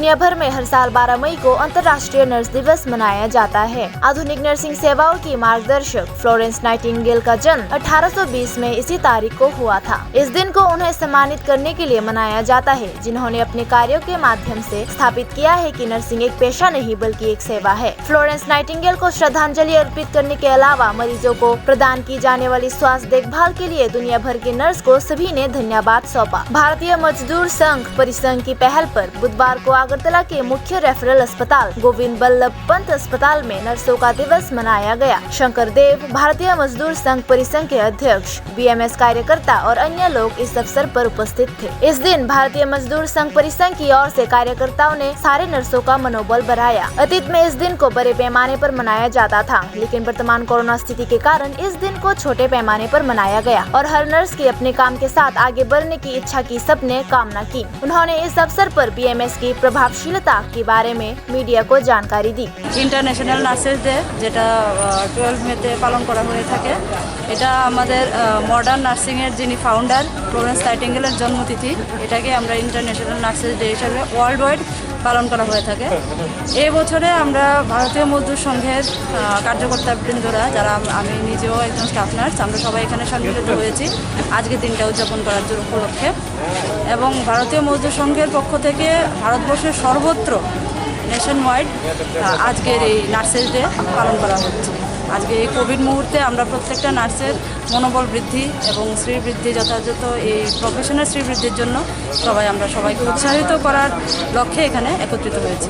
दुनिया भर में हर साल 12 मई को अंतर्राष्ट्रीय नर्स दिवस मनाया जाता है। आधुनिक नर्सिंग सेवाओं की मार्गदर्शक फ्लोरेंस नाइटिंगेल का जन्म 1820 में इसी तारीख को हुआ था। इस दिन को उन्हें सम्मानित करने के लिए मनाया जाता है, जिन्होंने अपने कार्यों के माध्यम से स्थापित किया है कि नर्सिंग एक पेशा नहीं बल्कि एक सेवा है। फ्लोरेंस नाइटिंगेल को श्रद्धांजलि अर्पित करने के अलावा मरीजों को प्रदान की जाने वाली स्वास्थ्य देखभाल के लिए दुनिया भर के नर्स को सभी ने धन्यवाद सौंपा। भारतीय मजदूर संघ परिसंघ की पहल पर बुधवार को आगरतला के मुख्य रेफरल अस्पताल गोविंद बल्लभ पंत अस्पताल में नर्सों का दिवस मनाया गया। शंकर देव, भारतीय मजदूर संघ परिसंघ के अध्यक्ष, बीएमएस कार्यकर्ता और अन्य लोग इस अवसर पर उपस्थित थे। इस दिन भारतीय मजदूर संघ परिसंघ की ओर से कार्यकर्ताओं ने सारे नर्सों का मनोबल बढ़ाया। अतीत में इस दिन को बड़े पैमाने पर मनाया जाता था, लेकिन वर्तमान कोरोना स्थिति के कारण इस दिन को छोटे पैमाने पर मनाया गया और हर नर्स की अपने काम के साथ आगे बढ़ने की इच्छा की सबने कामना की। उन्होंने इस अवसर पर बीएमएस की प्रभावशीलता के बारे में मीडिया को जानकारी दी। इंटरनेशनल नार्सेस डे যেটা 12 মেতে পালন করা হয়ে থাকে, এটা আমাদের মডার্ন নার্সিং এর যিনি ফাউন্ডার ফ্লোরেন্স নাইটিঙ্গেলের জন্মতিথি। এটাকে আমরা ইন্টারন্যাশনাল নার্সেস ডে হিসেবে ওয়ার্ল্ড ওয়াইড পালন করা হয়ে থাকে। এই বছরে আমরা ভারতীয় মজদুর সংঘের কার্যকর্তাবৃন্দরা, যারা আমি নিজেও একজন স্টাফ নার্স, আমরা সবাই এখানে সম্মিলিত হয়েছি আজকে দিনটা উদযাপন করার জন্য উপলক্ষে। এবং ভারতীয় মজদুর সংঘের পক্ষ থেকে ভারতবর্ষের সর্বত্র নেশন ওয়াইড আজকের এই নার্সেস ডে পালন করা হচ্ছে। আজকে এই কোভিড মুহূর্তে আমরা প্রত্যেকটা নার্সের মনোবল বৃদ্ধি এবং শ্রীবৃদ্ধি, যথাযথ এই প্রফেশনাল শ্রীবৃদ্ধির জন্য আমরা সবাইকে উৎসাহিত করার লক্ষ্যে এখানে একত্রিত হয়েছি।